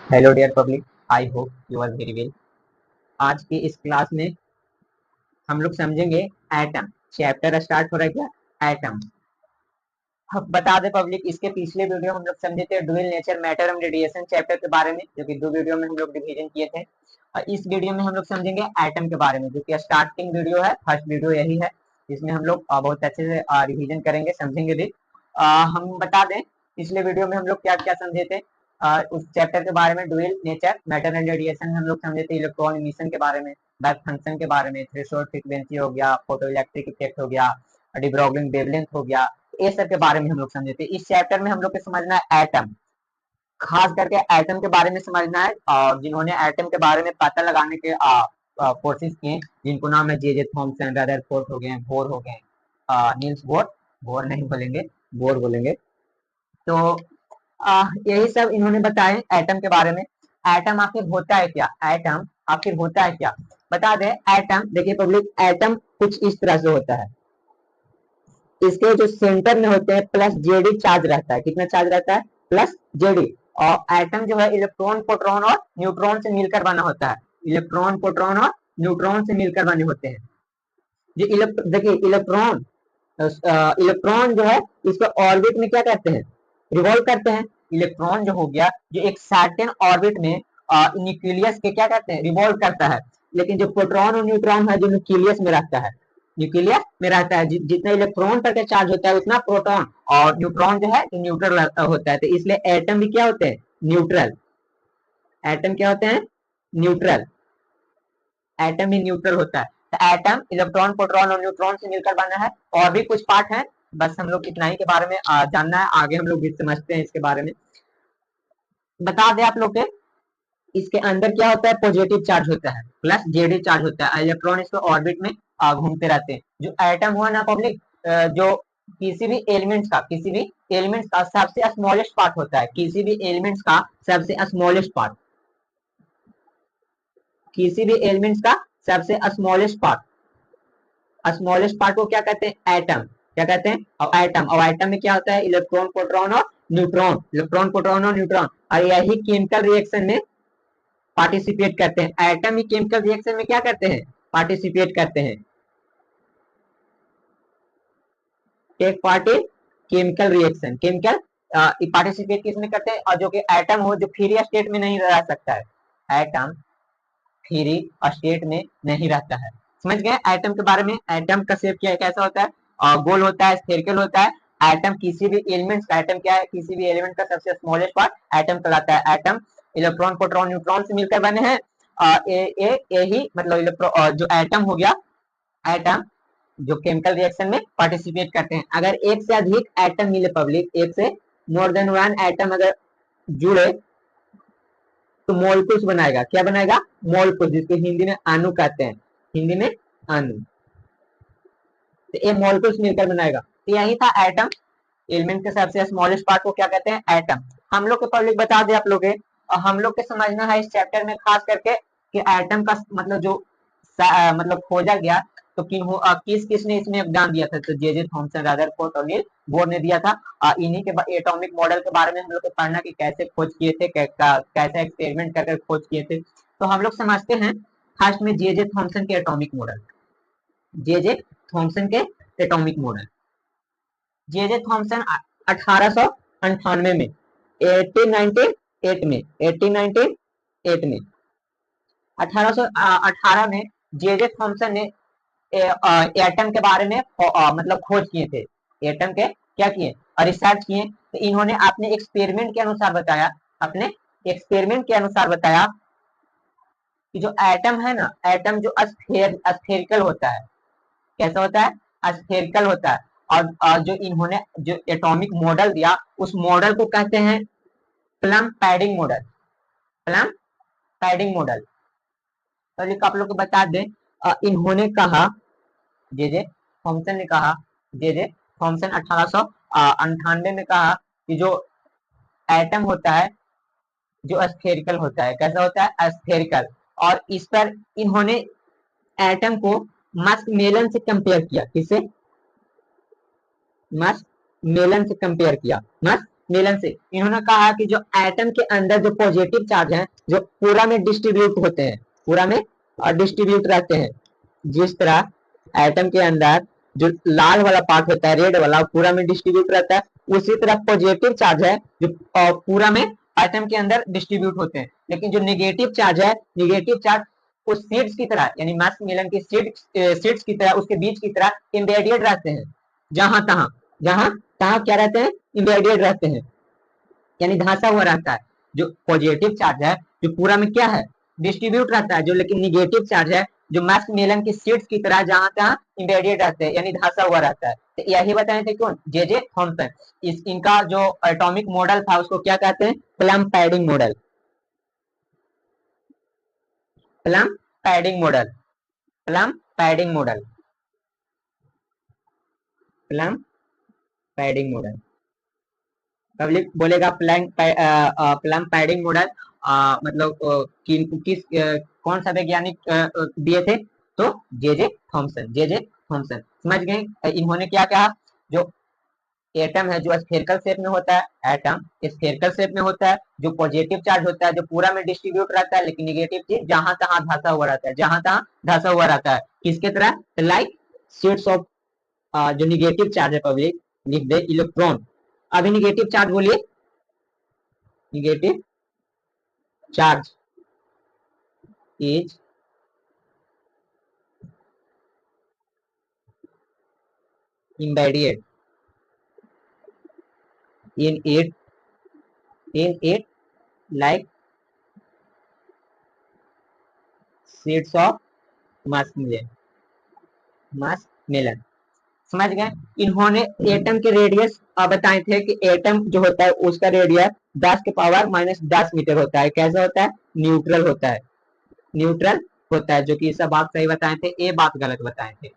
Hello dear public, I hope you are very well. आज की इस क्लास में हम लोग समझेंगे एटम। चैप्टर स्टार्ट हो रहा है क्या? एटम। अब बता दे पब्लिक, इसके पिछले वीडियो हम लोग समझे थे dual nature matter and radiation chapter के बारे में, जो कि दो वीडियो में हम लोग डिवीजन किए थे। और इस वीडियो में हम लोग समझेंगे एटम के बारे में, जो कि स्टार्टिंग वीडियो है, फर्स्ट वीडियो यही है। इसमें हम लोग बहुत अच्छे से रिवीजन करेंगे, समझेंगे भी। हम बता दें पिछले वीडियो में हम लोग क्या क्या समझे थे। उस चैप्टर के बारे में dual nature matter and radiation में हम लोग समझे थे इलेक्ट्रॉन इमिशन के बारे में, बैक फंक्शन के बारे में, थ्रेशोल्ड फ्रीक्वेंसी हो गया, फोटो इलेक्ट्रिक इफेक्ट हो गया, डी ब्रॉगलिन वेवलेंथ हो गया। ये सब के बारे में हम लोग समझे थे। इस चैप्टर में हम लोग को समझना है एटम, खास करके एटम के बारे में समझना है। और जिन्होंने एटम के बारे में पता लगाने के कोशिश किए, जिनको नाम है जे थॉमसन, रदरफोर्ड हो गए, बोर हो गए, नील्स बोर, बोर नहीं बोलेंगे, बोर बोलेंगे। तो यही सब इन्होंने बताए एटम के बारे में। एटम आखिर होता है क्या? एटम आखिर होता है क्या, बता दें। एटम देखिए पब्लिक, एटम कुछ इस तरह से होता है। इसके जो सेंटर में होते हैं प्लस जेडी चार्ज रहता है। कितना चार्ज रहता है? Plus JD. और एटम जो है इलेक्ट्रॉन, प्रोटॉन और न्यूट्रॉन से मिलकर बना होता है। इलेक्ट्रॉन, प्रोटॉन और न्यूट्रॉन से मिलकर बने होते हैं। जो देखिए इलेक्ट्रॉन, इलेक्ट्रॉन जो है इसको ऑर्बिट में क्या करते हैं? रिवॉल्व करते हैं। इलेक्ट्रॉन जो हो गया, जो एक सर्टेन ऑर्बिट में न्यूक्लियस के क्या करते हैं? रिवॉल्व करता है। लेकिन जो प्रोटॉन और न्यूट्रॉन है जो न्यूक्लियस में रहता है, न्यूक्लियस में रहता है, जितना इलेक्ट्रॉन पर चार्ज होता है उतना प्रोटॉन, और न्यूट्रॉन जो है न्यूट्रल होता है। तो इसलिए एटम भी क्या होते हैं? न्यूट्रल। एटम क्या होते हैं? न्यूट्रल। एटम ही न्यूट्रल होता है। तो एटम इलेक्ट्रॉन, प्रोटॉन और न्यूट्रॉन से मिलकर बना है। और भी कुछ पार्ट है, बस हम लोग इतना ही के बारे में जानना है। आगे हम लोग भी समझते हैं इसके बारे में। बता दें आप लोग के, इसके अंदर क्या होता है? पॉजिटिव चार्ज होता है, प्लस जेडी चार्ज होता है। इलेक्ट्रॉन इसको ऑर्बिट में घूमते रहते हैं। जो एटम हुआ ना पब्लिक, जो किसी भी एलिमेंट्स का सबसे स्मॉलेस्ट पार्ट होता है। किसी भी एलिमेंट्स का सबसे स्मॉलेस्ट पार्ट, किसी भी एलिमेंट्स का सबसे स्मॉलेस्ट पार्ट को क्या कहते हैं? एटम। क्या कहते हैं? और एटम, और एटम में क्या होता है? इलेक्ट्रॉन, प्रोटॉन और न्यूट्रॉन, इलेक्ट्रॉन, प्रोटॉन और न्यूट्रॉन। और यही केमिकल रिएक्शन में पार्टिसिपेट करते हैं। एटम ही केमिकल रिएक्शन में क्या करते हैं? पार्टिसिपेट करते हैं। Take part in chemical reaction. Chemical participate किसमें करते हैं? और जो कि एटम हो, जो फ्री स्टेट में नहीं रह सकता है। एटम फ्री स्टेट में नहीं रहता है। समझ गए एटम के बारे में? एटम का शेप क्या है, कैसा होता है? गोल होता है, स्फेरिकल होता है। एटम किसी भी एलिमेंट का, एटम क्या है? किसी भी एलिमेंट का सबसे स्मॉलेस्ट पार्ट एटम कहलाता है। एटम इलेक्ट्रॉन, प्रोटॉन, न्यूट्रॉन से मिलकर बने हैं। यही मतलब जो एटम हो गया, एटम जो केमिकल रिएक्शन में पार्टिसिपेट करते हैं। अगर एक से अधिक एटम मिले पब्लिक, एक से मोर देन वन एटम अगर जुड़े तो मोलकुल्स बनाएगा। क्या बनाएगा? मोलकुल्स, जिसको हिंदी में अणु कहते हैं। हिंदी में अणु। तो ये मोलकुल्स मिलकर बनाएगा। तो यही था एटम। एलिमेंट के सबसे स्मॉलेस्ट पार्ट को क्या कहते हैं? एटम। हम लोग के पब्लिक बता दे आप लोग के, हम लोग के समझना है इस चैप्टर में खास करके कि एटम का मतलब जो मतलब खोजा गया, तो किस किस ने इसमें योगदान दिया था? तो जे थॉमसन, रदरफोर्ड और नील बोर ने दिया था। इन्हीं के एटॉमिक मॉडल के बारे में हम लोग को पढ़ना कि कैसे खोज किए थे, कैसे एक्सपेरिमेंट कर खोज किए थे। तो हम लोग समझते हैं फर्स्ट में जे थॉमसन के एटॉमिक मॉडल। जे थॉमसन के एटॉमिक मॉडल। जे थॉमसन 1898 में, 1898 में, 1898 में, 1818 में जे थॉमसन ने एटम के बारे में मतलब खोज किए थे। एटम के क्या किए? और रिसर्च किए। तो इन्होंने अपने एक्सपेरिमेंट के अनुसार बताया, अपने एक्सपेरिमेंट के अनुसार बताया कि जो एटम है ना, एटम जो स्फेरिकल होता है। कैसा होता है? स्फेरिकल होता है। और जो इन्होंने जो एटॉमिक मॉडल दिया, उस मॉडल को कहते हैं plum padding model. Plum padding model. तो आप लोग को बता दें, इन्होंने कहा, जे थॉमसन ने कहा, जे थॉमसन 1898 में कहा कि जो एटम होता है, जो स्फेरिकल होता है। कैसा होता है? स्फेरिकल। और इस पर इन्होंने एटम को मस्क मेलन से कंपेयर किया। किससे? मस्क मेलन से कंपेयर किया। मस्क मेलन से इन्होंने कहा कि जो एटम के अंदर जो पॉजिटिव चार्ज है जो पूरा में डिस्ट्रीब्यूट होते हैं, पूरा में डिस्ट्रीब्यूट रहते हैं। जिस तरह एटम के अंदर जो लाल वाला पार्ट होता है, रेड वाला, पूरा में डिस्ट्रीब्यूट रहता है, उसी तरह पॉजिटिव चार्ज है जो पूरा में एटम के अंदर डिस्ट्रीब्यूट होते हैं। लेकिन जो निगेटिव चार्ज है, निगेटिव चार्ज उस सीड्स की तरह, यानी मास मेलन की सीड्स की तरह, उसके बीच की तरह एम्बेडेड रहते हैं। जहां तहां क्या रहते हैं? एम्बेडेड रहते हैं, यानी धंसा हुआ रहता है। जो पॉजिटिव चार्ज है जो पूरा में क्या है? डिस्ट्रीब्यूट रहता है। जो लेकिन निगेटिव चार्ज है जो मास मेलन की सीड्स की तरह जहां तहां एम्बेडेड रहते हैं, यानी धंसा हुआ रहता है। तो यही बताए थे कौन? J Thomson. इनका जो एटॉमिक मॉडल था उसको क्या कहते हैं? Plum padding model. Plum padding model, plum padding model, plum padding model. Public बोलेगा प्लम पैडिंग मॉडल मतलब किस कौन सा वैज्ञानिक दिए थे? तो जे थॉमसन, जे थॉमसन। समझ गए? इन्होंने क्या कहा? जो एटम है जो स्फेरिकल शेप में होता है, एटम स्फेरिकल शेप में होता है, जो पॉजिटिव चार्ज होता है जो पूरा में डिस्ट्रीब्यूट रहता है, लेकिन निगेटिव चीज जहां तहां धंसा हुआ रहता है, जहां तहां धंसा हुआ रहता है। किसके तरह? लाइक सीड्स ऑफ जो निगेटिव चार्ज है, पब्लिक लिख दे इलेक्ट्रॉन। अभी निगेटिव चार्ज बोलिए, negative charge is embedded in it like seeds of watermelon. समझ गए? इन्होंने एटम के रेडियस बताए थे कि एटम जो होता है उसका रेडियस 10 के पावर -10 मीटर होता है। कैसा होता है? न्यूट्रल होता है, न्यूट्रल होता है। जो कि सब बात सही बताए थे, ये बात गलत बताए थे।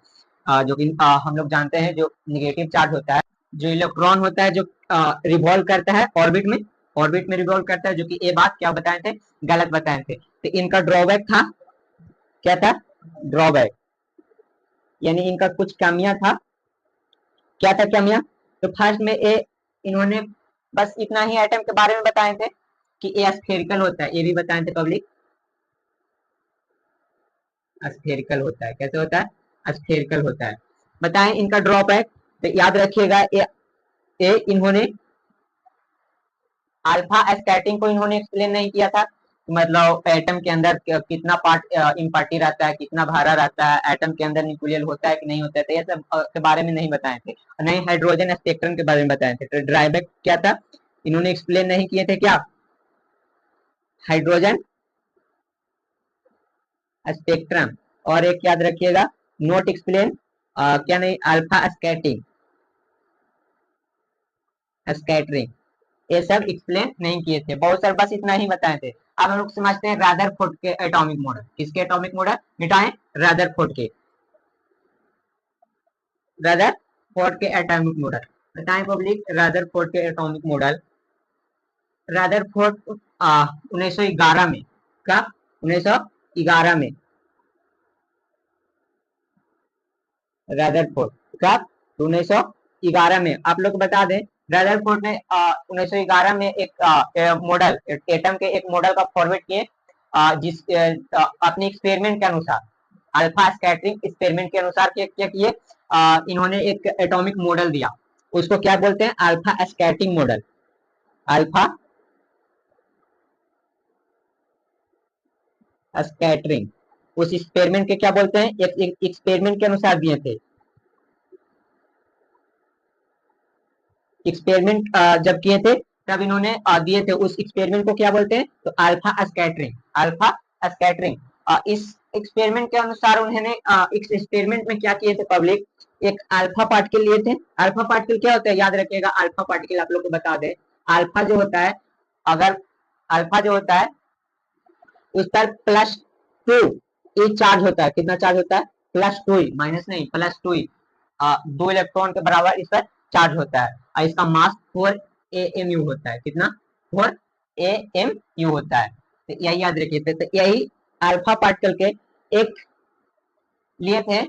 जो कि हम लोग जानते हैं जो निगेटिव चार्ज होता है, जो इलेक्ट्रॉन होता है जो रिवॉल्व करता है ऑर्बिट में रिवॉल्व करता है। जो कि ये बात क्या बताए थे? गलत बताए थे। तो इनका ड्रॉबैक था, क्या था? ड्रॉबैक, यानी इनका कुछ कमियां था। क्या था कमियां? तो फर्स्ट में ये इन्होंने बस इतना ही एटम के बारे में बताए थे कि ये स्फेरिकल होता है, ये भी बताए थे पब्लिक, स्फेरिकल होता है। कैसे होता है? स्फेरिकल होता है। बताएं इनका ड्रॉबैक। तो याद रखिएगा ये इन्होंने अल्फा स्कैटरिंग को इन्होंने एक्सप्लेन नहीं किया था। मतलब एटम के अंदर कितना पार्ट इम्पार्टी रहता है, कितना भारा रहता है, एटम के अंदर न्यूक्लियर होता है कि नहीं होता है, तो ये सब के बारे में नहीं बताए थे। नहीं हाइड्रोजन स्पेक्ट्रम के बारे में बताए थे। तो ड्राइबैक क्या था? इन्होंने एक्सप्लेन नहीं किए थे क्या? Hydrogen spectrum. और एक याद रखिएगा, नोट एक्सप्लेन क्या नहीं? अल्फा स्कैटरिंग, स्कैटरिंग, ये सब एक्सप्लेन नहीं किए थे। बहुत सारे बस इतना ही बताए थे। अब हम लोग समझते हैं रदरफोर्ड के एटॉमिक मॉडल। किसके एटॉमिक मॉडल? मिटाएं, रदरफोर्ड के, रदरफोर्ड के एटॉमिक मॉडल। बताएं पब्लिक, रदरफोर्ड के एटॉमिक मॉडल। रदरफोर्ड 1911 में, कब? 1911 में रदरफोर्ड, कब? 1911 में। आप लोग बता दें, रदरफोर्ड ने 1911 में एक मॉडल, एटम के एक मॉडल का फॉरवर्ड किए, जिस अपने एक्सपेरिमेंट के अनुसार, अल्फा स्कैटरिंग एक्सपेरिमेंट के अनुसार क्या किए? इन्होंने एक एटॉमिक मॉडल दिया। उसको क्या बोलते हैं? Alpha scattering model, alpha scattering. उस एक्सपेरिमेंट के क्या बोलते हैं? एक एक्सपेरिमेंट के अनुसार दिए थे। एक्सपेरिमेंट जब किए थे तब इन्होंने दिए थे। उस एक्सपेरिमेंट को क्या बोलते हैं? तो अल्फा स्कैटरिंग, अल्फा स्कैटरिंग। इस एक्सपेरिमेंट के अनुसार उन्होंने इस एक्सपेरिमेंट में क्या किए थे पब्लिक? एक अल्फा पार्टिकल लिए थे। अल्फा पार्टिकल क्या होता है? याद रखिएगा, अल्फा पार्टिकल आप लोग को बता दें, अल्फा जो होता है, अगर अल्फा जो होता है उस पर +2 ये चार्ज होता है। कितना चार्ज होता है? +2, माइनस नहीं, +2, 2 इलेक्ट्रॉन के बराबर इस पर चार्ज होता है। और इसका मास 4 AMU होता है। कितना? 4 AMU होता है। तो यही याद रखिए। तो यही अल्फा पार्टिकल के एक लिए थे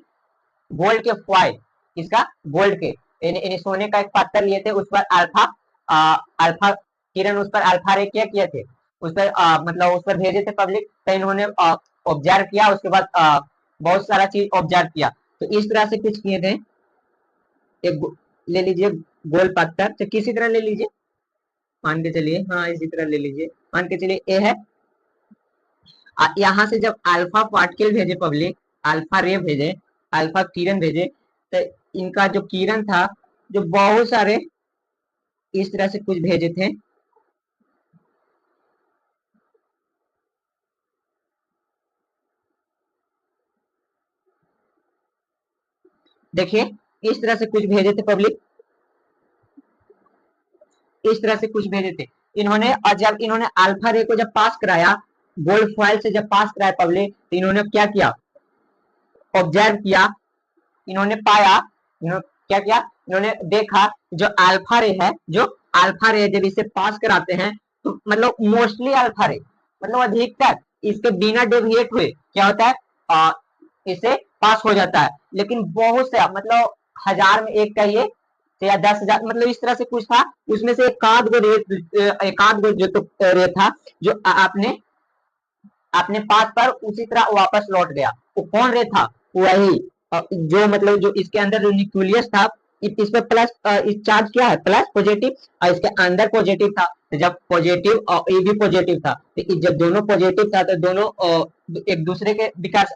गोल्ड के फॉइल, किसका? गोल्ड के, यानी सोने का एक पत्थर लिए थे, उस पर अल्फा अल्फा किरण उस पर अल्फा रे क्या किए थे, उस पर मतलब उस पर भेजे थे पब्लिक, तो इन्होंने ऑब्जर्व किया, उसके बाद बहुत सारा चीज ऑब्जर्व किया। तो इस तरह से कुछ किए थे। एक ले लीजिए गोल पत्थर, तो किसी तरह ले लीजिए, मान के चलिए, हाँ इसी तरह ले लीजिए, मान के चलिए ए है। यहाँ से जब अल्फा पार्टिकल भेजे पब्लिक, अल्फा रे भेजे, अल्फा किरण भेजे, तो इनका जो किरण था, जो बहुत सारे इस तरह से कुछ भेजे थे। देखिए इस तरह से कुछ भेजे थे पब्लिक, इस तरह से कुछ भेजे थे इन्होंने। और जब इन्होंने अल्फा रे को जब पास कराया, गोल्ड फॉइल से जब पास कराया पब्लिक, तो इन्होंने क्या किया, ऑब्जर्व किया, इन्होंने पाया, इन्होंने क्या किया, इन्होंने देखा जो अल्फा रे है, जो अल्फा रे जब इसे पास कराते हैं, तो मतलब मोस्टली अल्फा रे, मतलब अधिकतर इसके बिना डेविएट हुए क्या होता है, इसे पास हो जाता है। लेकिन बहुत से मतलब हजार में एक का ये, या 10,000, मतलब इस तरह से कुछ था, उसमें से एक आध गो जो तो रे था, जो आपने अपने पास पर उसी तरह वापस लौट गया। वो कौन रे था, वही जो मतलब जो इसके अंदर जो न्यूक्लियस था, इस पे प्लस इस चार्ज क्या है, प्लस पॉजिटिव, और इसके अंदर पॉजिटिव था। तो जब पॉजिटिव और ये भी पॉजिटिव था, तो जब दोनों पॉजिटिव था, तो दोनों एक दूसरे के विकास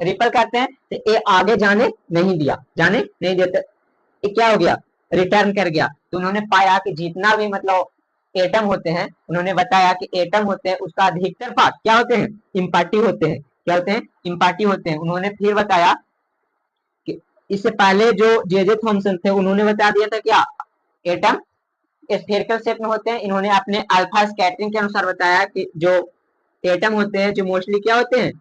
रिपल करते हैं, तो ये आगे जाने नहीं दिया, जाने नहीं देते, ये क्या हो गया, रिटर्न कर गया। तो उन्होंने पाया कि जितना भी मतलब एटम होते हैं, उन्होंने बताया कि एटम होते हैं उसका अधिकतर पार्ट क्या होते हैं, इम्पार्टी होते हैं, क्या होते हैं, इम्पार्टी होते हैं। उन्होंने फिर बताया कि इससे पहले जो जे थॉमसन थे, उन्होंने बता दिया था क्या, एटम स्फेरिकल शेप में होते हैं। इन्होंने अपने अल्फा स्कैटरिंग के अनुसार बताया कि जो एटम होते हैं, जो मोस्टली क्या होते हैं,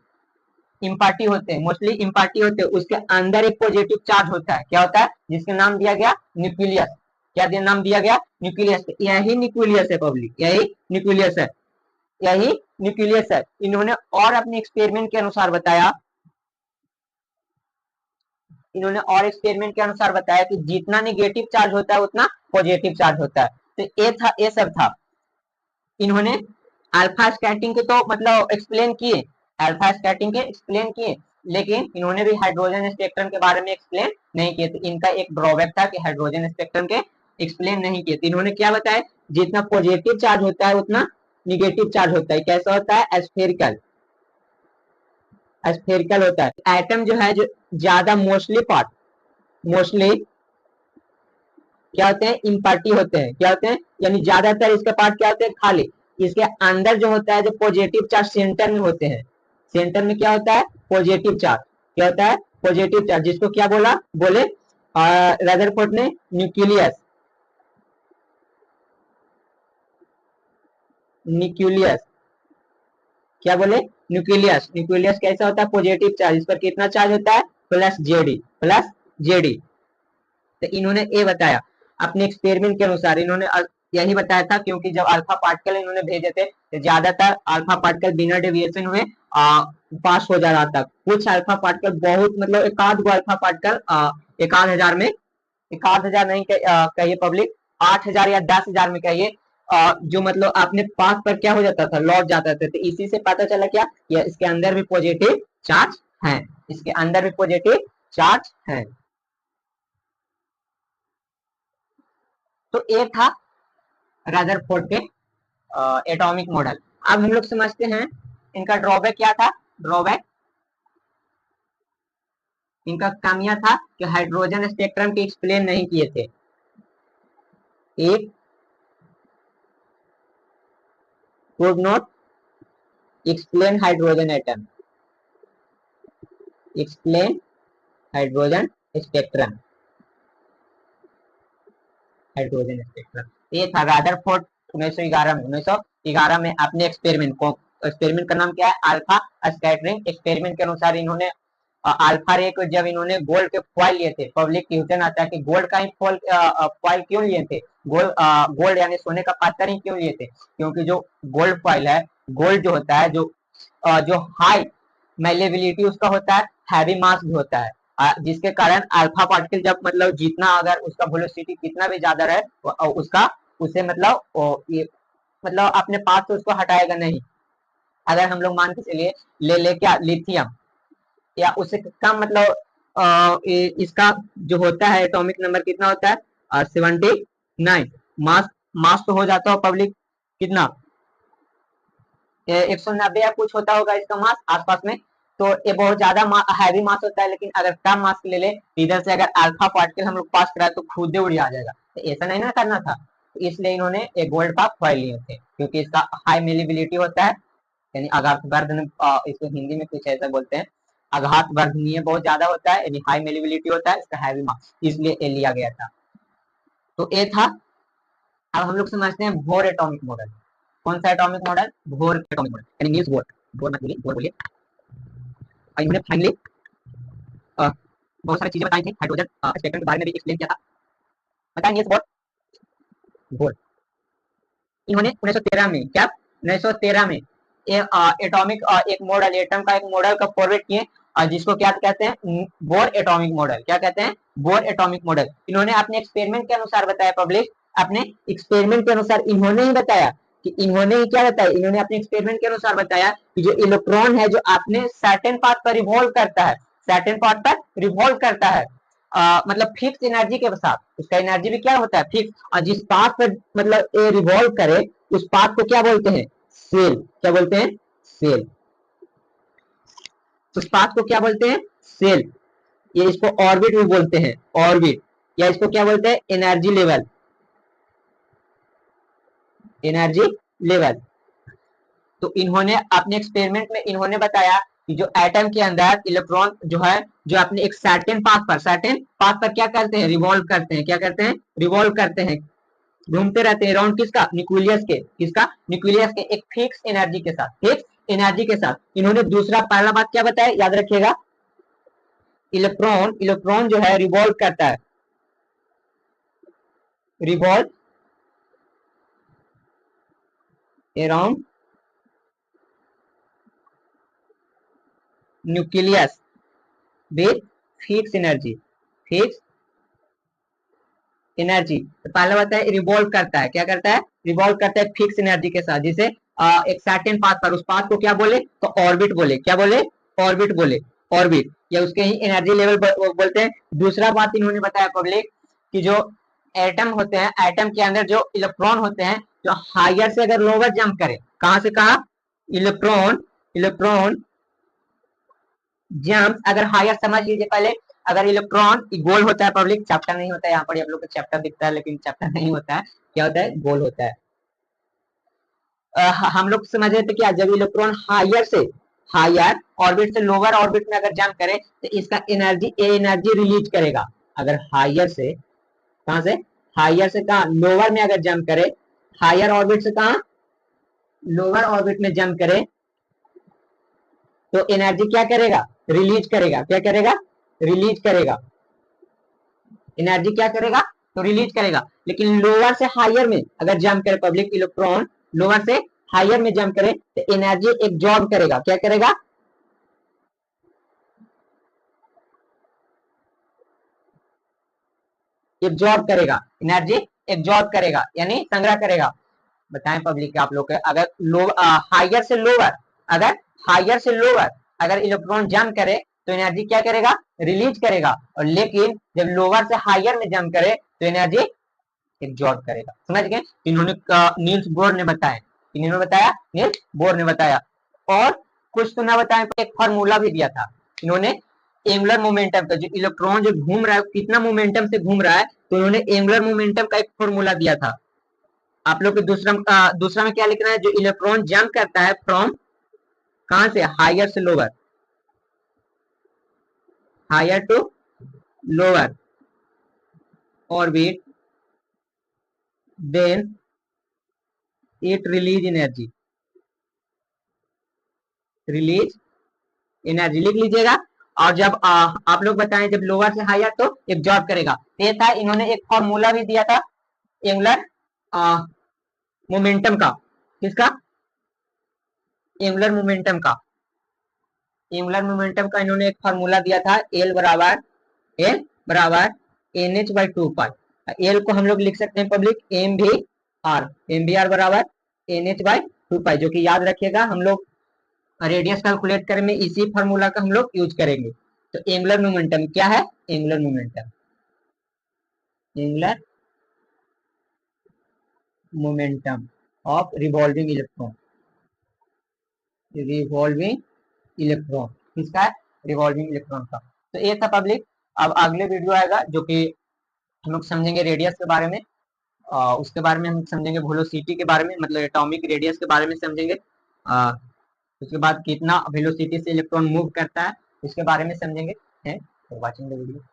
इम्पार्टी होते हैं, मोस्टली इम्पार्टी होते हैं। उसके अंदर एक पॉजिटिव चार्ज होता है, क्या होता है, जिसका नाम दिया गया न्यूक्लियस। क्या नाम दिया गया, न्यूक्लियस। यही न्यूक्लियस है पब्लिक, यही न्यूक्लियस है, यही न्यूक्लियस है। इन्होंने और अपने एक्सपेरिमेंट के अनुसार बताया, इन्होंने और एक्सपेरिमेंट के अनुसार बताया कि जितना निगेटिव चार्ज होता है उतना पॉजिटिव चार्ज होता है। तो ये था, ये सब था। इन्होंने अल्फा स्कैटरिंग के तो मतलब एक्सप्लेन किए, अल्फा स्कैटरिंग के एक्सप्लेन किए, लेकिन इन्होंने भी हाइड्रोजन स्पेक्ट्रम के बारे में एक्सप्लेन नहीं किए। तो इनका एक ड्रॉबैक था कि हाइड्रोजन स्पेक्ट्रम के एक्सप्लेन नहीं किए। तो इन्होंने क्या बताया, जितना पॉजिटिव चार्ज होता है उतना निगेटिव चार्ज होता है। कैसा होता है, स्फेरिकल, स्फेरिकल होता है। एटम जो है, जो ज्यादा मोस्टली पार्ट, मोस्टली क्या होते हैं, इम्पार्टी होते हैं, क्या होते हैं, यानी ज्यादातर इसके पार्ट क्या होते हैं, खाली। इसके अंदर जो होता है, जो पॉजिटिव चार्ज सेंटर में होते हैं, सेंटर में क्या होता है, पॉजिटिव चार्ज, क्या होता है, पॉजिटिव चार्ज, जिसको क्या बोला, बोले रदरफोर्ड ने न्यूक्लियस, न्यूक्लियस, क्या बोले, न्यूक्लियस। न्यूक्लियस कैसा होता है, पॉजिटिव चार्ज, इस पर कितना चार्ज होता है, प्लस जेडी, प्लस जेडी। तो इन्होंने ये बताया अपने एक्सपेरिमेंट के अनुसार, इन्होंने यही बताया था, क्योंकि जब अल्फा पार्टिकल इन्होंने भेजे थे, तो ज्यादातर अल्फा पार्टिकल बिना डेविएशन हुए पास हो जा रहा था। कुछ अल्फा पार्टिकल बहुत मतलब एक आध गो अल्फा पार्टिकल एक आध हजार में, एक आध हजार नहीं कहिए पब्लिक, 8,000 या 10,000 में कहिए, जो मतलब अपने पास पर क्या हो जाता था, लौट जाता था। तो इसी से पता चला क्या, या इसके अंदर भी पॉजिटिव चार्ज है, इसके अंदर भी पॉजिटिव चार्ज है। तो ये था रदरफोर्ड के एटॉमिक मॉडल। अब हम लोग समझते हैं इनका ड्रॉबैक क्या था। ड्रॉबैक, इनका खामियां था कि हाइड्रोजन स्पेक्ट्रम के एक्सप्लेन नहीं किए थे। एक, could not explain hydrogen atom, explain hydrogen spectrum, hydrogen spectrum. ये था रदरफोर्ड 1911 में अपने एक्सपेरिमेंट को, एक्सपेरिमेंट का नाम क्या है, अल्फा स्कैटरिंग एक्सपेरिमेंट के अनुसार इन्होंने अल्फा रे को जब इन्होंने गोल्ड के फॉइल लिए थे, पब्लिक क्वेश्चन आता है कि गोल्ड का ही फॉइल क्यों लिए थे, गोल्ड गोल्ड यानी सोने का पात्र ही क्यों लिए थे, क्योंकि जो गोल्ड फॉइल है, गोल्ड जो होता है, जो हाई मेलेबिलिटी उसका होता है, हैवी मास भी होता है, जिसके कारण अल्फा पार्टिकल जब मतलब जितना अगर उसका वेलोसिटी कितना भी ज्यादा रहे, उसका उसे मतलब ये मतलब अपने पास से उसको हटाएगा नहीं। अगर हम लोग मान के चलिए ले क्या लिथियम या उससे कम मतलब इसका जो होता है एटॉमिक नंबर कितना होता है 79। मास मास तो हो जाता हो पब्लिक कितना 190 या कुछ होता होगा इसका मास आसपास में। तो ये बहुत ज्यादा हैवी मास होता है, लेकिन अगर कम मास ले ले इधर से अगर अल्फा पार्टिकल हम लोग पास कराए तो खुद उड़ आ जाएगा। तो ऐसा नहीं ना करना था, तो इसलिए इन्होंने एक गोल्ड का फॉइल लिए थे, क्योंकि इसका हाई मेलेबिलिटी होता है, यानी आघातवर्धन इसको हिंदी में कुछ ऐसा बोलते हैं, आघातवर्धनीय बहुत ज्यादा होता है, यानी हाई मेलेबिलिटी होता है, इसका हैवी मास, इसलिए ये लिया गया था। तो ये था। अब हम लोग समझते हैं बोर एटॉमिक मॉडल। कौन सा atomic model? Bore atomic model, यानी नील्स बोर। बोर मत बोलिए, बोर बोलिए। और इन्होंने फाइनली बहुत सारी चीजें बताई थी, हाइड्रोजन स्पेक्ट्रम के बारे में भी एक्सप्लेन किया था। बताएं नील्स बोर। बोर इन्होंने 1913 में, क्या 1913 में एटॉमिक एक मॉडल, एटम का एक मॉडल का फॉरवर्ड किए, और जिसको क्या कहते हैं बोर एटॉमिक मॉडल। क्या कहते हैं? Bore atomic model. इन्होंने अपने एक्सपेरिमेंट के अनुसार बताया पब्लिक, अपने एक्सपेरिमेंट के अनुसार इन्होंने ही बताया कि इन्होंने ही क्या बताया, इन्होंने अपने एक्सपेरिमेंट के अनुसार बताया कि जो इलेक्ट्रॉन है जो अपने सर्टेन पाथ पर रिवॉल्व करता है, सर्टेन पाथ पर रिवॉल्व करता है, मतलब फिक्स एनर्जी के साथ, उसका एनर्जी भी क्या होता है फिक्स, और जिस पाथ पर मतलब ये रिवॉल्व करे उस पाथ को क्या बोलते हैं? सेल। क्या बोलते हैं? सेल। उस पाथ को क्या बोलते हैं? सेल। ये इसको ऑर्बिट भी बोलते हैं, ऑर्बिट, या इसको क्या बोलते हैं? Energy level, energy level. तो इन्होंने अपने एक्सपेरिमेंट में इन्होंने बताया कि जो एटम के अंदर इलेक्ट्रॉन जो है, जो अपने एक सर्टेन पाथ पर क्या करते हैं? रिवॉल्व करते हैं। क्या करते हैं? रिवॉल्व करते हैं, घूमते रहते हैं अराउंड किसका? न्यूक्लियस के। किसका? न्यूक्लियस के एक फिक्स एनर्जी के साथ, फिक्स एनर्जी के साथ। इन्होंने दूसरा पहला बात क्या बताया, याद रखिएगा, इलेक्ट्रॉन, इलेक्ट्रॉन जो है रिवॉल्व करता है, revolve around nucleus with fix energy, fix energy. तो पहला बात है रिवॉल्व करता है, क्या करता है? रिवॉल्व करता है फिक्स एनर्जी के साथ, जिसे एक सर्टेन पाथ पर, उस पाथ को क्या बोले? तो ऑर्बिट बोले। क्या बोले? ऑर्बिट बोले, ऑर्बिट, या उसके ही एनर्जी लेवल बोलते हैं। दूसरा बात इन्होंने बताया पब्लिक कि जो एटम होते हैं, एटम के अंदर जो इलेक्ट्रॉन होते हैं, जो हायर से अगर लोअर जंप करे, कहां से कहा? इलेक्ट्रॉन, इलेक्ट्रॉन जंप अगर हायर, समझ लीजिए पहले, अगर इलेक्ट्रॉन गोल होता है पब्लिक, चैप्टर नहीं होता है यहाँ पर, आप लोग को चैप्टर दिखता है लेकिन चैप्टर नहीं होता है, क्या होता है? गोल होता है। हम लोग समझ रहे थे क्या, जब इलेक्ट्रॉन हायर से, हायर ऑर्बिट से लोअर ऑर्बिट में अगर जंप करे तो इसका एनर्जी, एनर्जी रिलीज करेगा। अगर हायर से, कहां से? हायर से कहा? लोअर में अगर जंप करे, हायर ऑर्बिट से कहा? लोअर ऑर्बिट में जंप करे, तो एनर्जी क्या करेगा? रिलीज करेगा। क्या करेगा? रिलीज करेगा। एनर्जी क्या करेगा? तो रिलीज करेगा। लेकिन लोअर से हायर में अगर जंप करे पब्लिक, इलेक्ट्रॉन लोअर से हायर में जंप करे तो एनर्जी एब्जॉर्ब करेगा। क्या करेगा? एब्जॉर्ब करेगा, एनर्जी एब्जॉर्ब करेगा, यानी संग्रह करेगा। बताएं पब्लिक आप लोग, अगर हायर से लोअर, अगर हायर से लोअर अगर इलेक्ट्रॉन जंप करे तो एनर्जी क्या करेगा? रिलीज करेगा। और लेकिन जब लोअर से हायर में जंप करे तो एनर्जी एब्जॉर्ब करेगा। समझ गए? इन्होंने नील्स बोर ने बताया, इन्होंने बताया, नील्स बोर ने बताया। और कुछ तो ना बताएं, एक फॉर्मूला भी दिया था इन्होंने एंगुलर मोमेंटम का, जो इलेक्ट्रॉन जो घूम रहा है कितना मोमेंटम से घूम रहा है, तो उन्होंने एंगुलर मोमेंटम का एक फॉर्मूला दिया था। आप लोग को दूसरा में क्या लिखना है? जो इलेक्ट्रॉन जंप करता है फ्रॉम, कहां से? हायर से lower, higher to lower orbit, then it release energy, release energy लिख लीजिएगा। और जब आप लोग बताएं जब लोअर से हायर तो एब्जॉर्ब करेगा। ये था, इन्होंने एक फॉर्मूला भी दिया था एंगुलर मोमेंटम का। किसका? एंगुलर मोमेंटम का, एंगुलर मोमेंटम का इन्होंने एक फार्मूला दिया था, एल बराबर, एल बराबर N H by two pi. L को हम लोग लिख सकते हैं पब्लिक एम भी आर, एम बी आर बराबर N H by two pi, जो कि याद रखिएगा हम लोग रेडियस कैलकुलेट करने में इसी फार्मूला का हम लोग यूज करेंगे। तो एंगुलर मोमेंटम क्या है? Angular momentum, angular momentum of revolving electron, revolving electron किसका है? रिवॉल्विंग इलेक्ट्रॉन का। तो ये था पब्लिक। अब अगले वीडियो आएगा जो कि हम लोग समझेंगे रेडियस के बारे में, उसके बारे में हम समझेंगे वेलोसिटी के बारे में, मतलब एटॉमिक रेडियस के बारे में समझेंगे। उसके बाद कितना वेलोसिटी से इलेक्ट्रॉन मूव करता है उसके बारे में समझेंगे। है, तो वाचिंग द वीडियो।